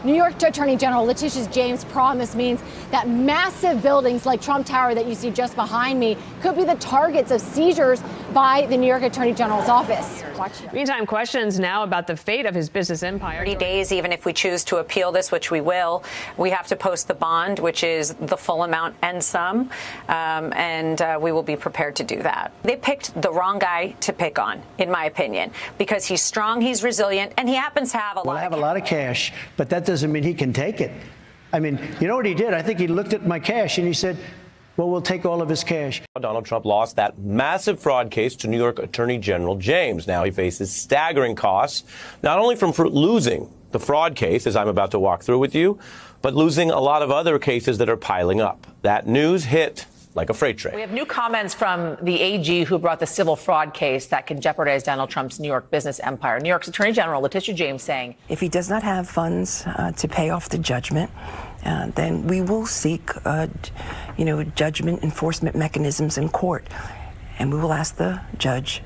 New York Attorney General Letitia James' promise means that massive buildings like Trump Tower that you see just behind me could be the targets of seizures by the New York Attorney General's office. Meantime, questions now about the fate of his business empire. 30 days, even if we choose to appeal this, which we will, we have to post the bond, which is the full amount and some, and we will be prepared to do that. They picked the wrong guy to pick on, in my opinion, because he's strong, he's resilient, and he happens to have a lot of cash, but that doesn't mean he can take it. I mean, you know what he did? I think he looked at my cash and he said, well, we'll take all of his cash. Donald Trump lost that massive fraud case to New York Attorney General James. Now he faces staggering costs, not only from losing the fraud case, as I'm about to walk through with you, but losing a lot of other cases that are piling up. That news hit like a freight train. We have new comments from the AG who brought the civil fraud case that can jeopardize Donald Trump's New York business empire. New York's Attorney General Letitia James saying, if he does not have funds to pay off the judgment, then we will seek, judgment enforcement mechanisms in court, and we will ask the judge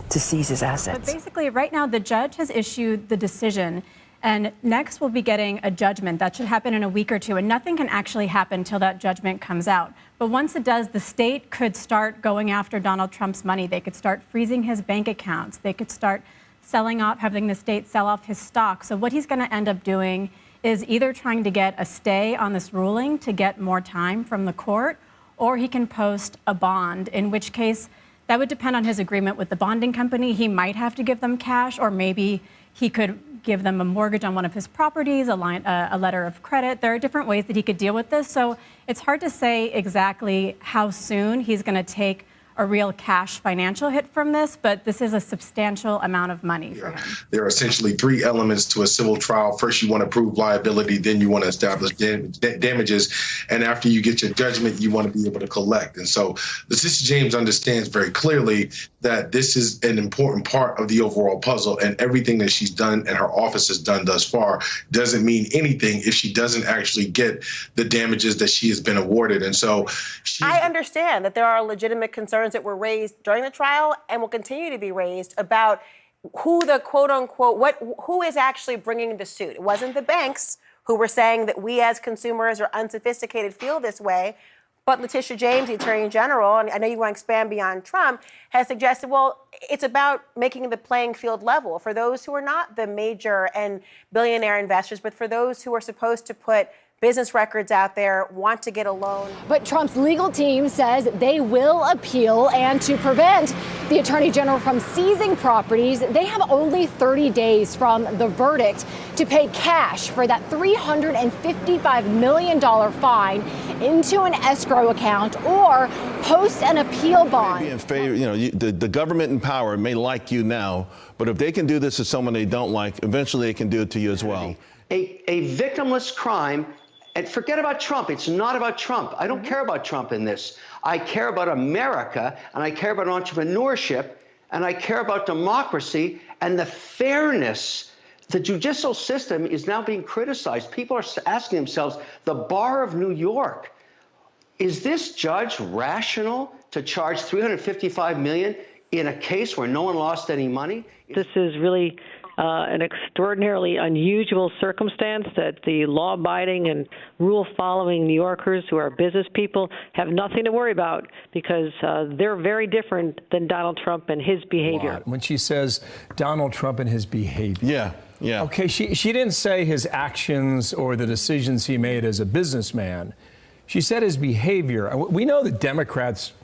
to seize his assets. But basically, right now, the judge has issued the decision, and next we'll be getting a judgment. That should happen in a week or two, and nothing can actually happen until that judgment comes out. But once it does, the state could start going after Donald Trump's money. They could start freezing his bank accounts. They could start selling off, having the state sell off his stock. So what he's going to end up doing is either trying to get a stay on this ruling to get more time from the court, or he can post a bond, in which case that would depend on his agreement with the bonding company. He might have to give them cash, or maybe he could give them a mortgage on one of his properties, a letter of credit. There are different ways that he could deal with this. So it's hard to say exactly how soon he's going to take a real cash financial hit from this, but this is a substantial amount of money for him. There are essentially three elements to a civil trial. First, you want to prove liability, then you want to establish damages, and after you get your judgment, you want to be able to collect. And so Letitia James understands very clearly that this is an important part of the overall puzzle, and everything that she's done and her office has done thus far doesn't mean anything if she doesn't actually get the damages that she has been awarded. And so I understand that there are legitimate concerns that were raised during the trial and will continue to be raised about who the quote unquote, who is actually bringing the suit. It wasn't the banks who were saying that we as consumers or unsophisticated feel this way, but Letitia James, the Attorney General, and I know you want to expand beyond Trump, has suggested, well, it's about making the playing field level for those who are not the major and billionaire investors, but for those who are supposed to put business records out there, want to get a loan. But Trump's legal team says they will appeal, and to prevent the Attorney General from seizing properties, they have only 30 days from the verdict to pay cash for that $355 million fine into an escrow account or post an appeal bond. In favor, the government in power may like you now, but if they can do this to someone they don't like, eventually they can do it to you as well. A victimless crime. And forget about Trump. It's not about Trump. I don't care about Trump in this. I care about America, and I care about entrepreneurship, and I care about democracy and the fairness. The judicial system is now being criticized. People are asking themselves, the bar of New York, is this judge rational to charge $355 million in a case where no one lost any money? This is really an extraordinarily unusual circumstance that the law-abiding and rule-following New Yorkers who are business people have nothing to worry about because they're very different than Donald Trump and his behavior. When she says Donald Trump and his behavior. Yeah. Okay, she didn't say his actions or the decisions he made as a businessman. She said his behavior. We know that Democrats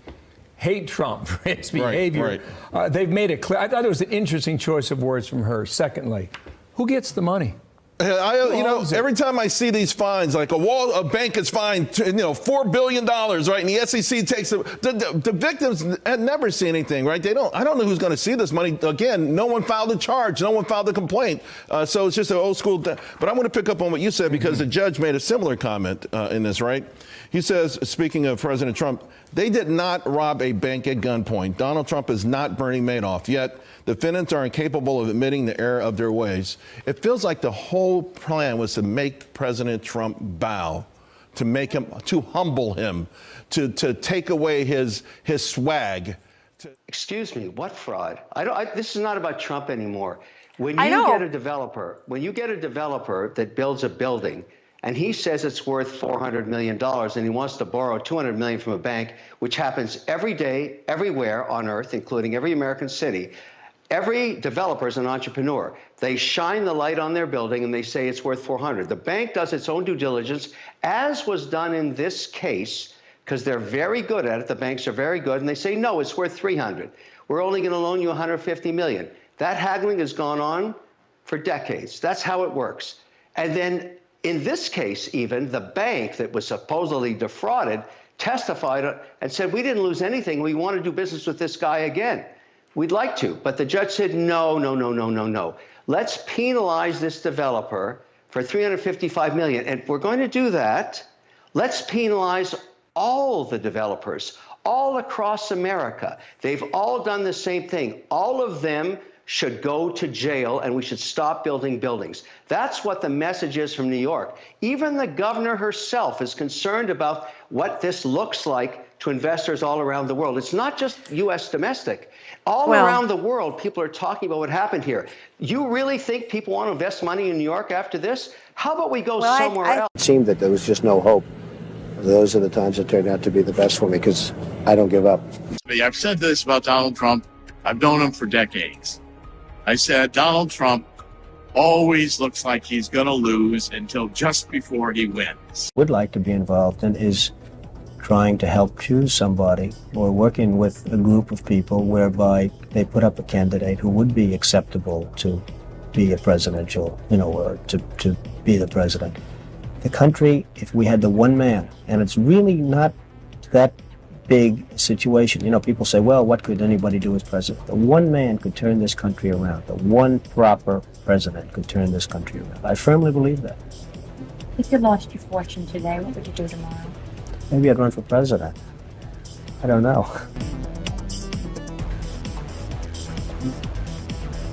hate Trump for his behavior. Right. They've made it clear. I thought it was an interesting choice of words from her. Secondly, who gets the money? Every time I see these fines, like a bank is fined, $4 billion, right? And the SEC takes the victims never see anything, right? I don't know who's going to see this money. Again, no one filed a charge. No one filed a complaint. So it's just an old school. But I want to pick up on what you said because the judge made a similar comment in this, right? He says, speaking of President Trump, they did not rob a bank at gunpoint. Donald Trump is not Bernie Madoff. Yet defendants are incapable of admitting the error of their ways. It feels like the whole plan was to make President Trump bow, to humble him, to take away his swag. Excuse me, what fraud? This is not about Trump anymore. When I you know. get a developer that builds a building and he says it's worth $400 million and he wants to borrow $200 million from a bank, which happens every day, everywhere on earth, including every American city, every developer is an entrepreneur. They shine the light on their building and they say it's worth 400. The bank does its own due diligence, as was done in this case, because they're very good at it. The banks are very good, and they say, no, it's worth 300. We're only going to loan you 150 million. That haggling has gone on for decades. That's how it works. And then in this case, even the bank that was supposedly defrauded testified and said, we didn't lose anything. We want to do business with this guy again. We'd like to. But the judge said, no, no, no, no, no, no. Let's penalize this developer for $355 million. And if we're going to do that, let's penalize all the developers all across America. They've all done the same thing. All of them should go to jail, and we should stop building buildings. That's what the message is from New York. Even the governor herself is concerned about what this looks like to investors all around the world. It's not just U.S. domestic. All around the world, people are talking about what happened here. You really think people want to invest money in New York after this? How about we go somewhere else? It seemed that there was just no hope. Those are the times that turned out to be the best for me, because I don't give up. I've said this about Donald Trump. I've known him for decades. I said Donald Trump always looks like he's going to lose until just before he wins. Would like to be involved in is trying to help choose somebody, or working with a group of people whereby they put up a candidate who would be acceptable to be a presidential, or to be the president. The country, if we had the one man, and it's really not that big situation. People say, well, what could anybody do as president? The one man could turn this country around. The one proper president could turn this country around. I firmly believe that. If you lost your fortune today, what would you do tomorrow? Maybe I'd run for president. I don't know.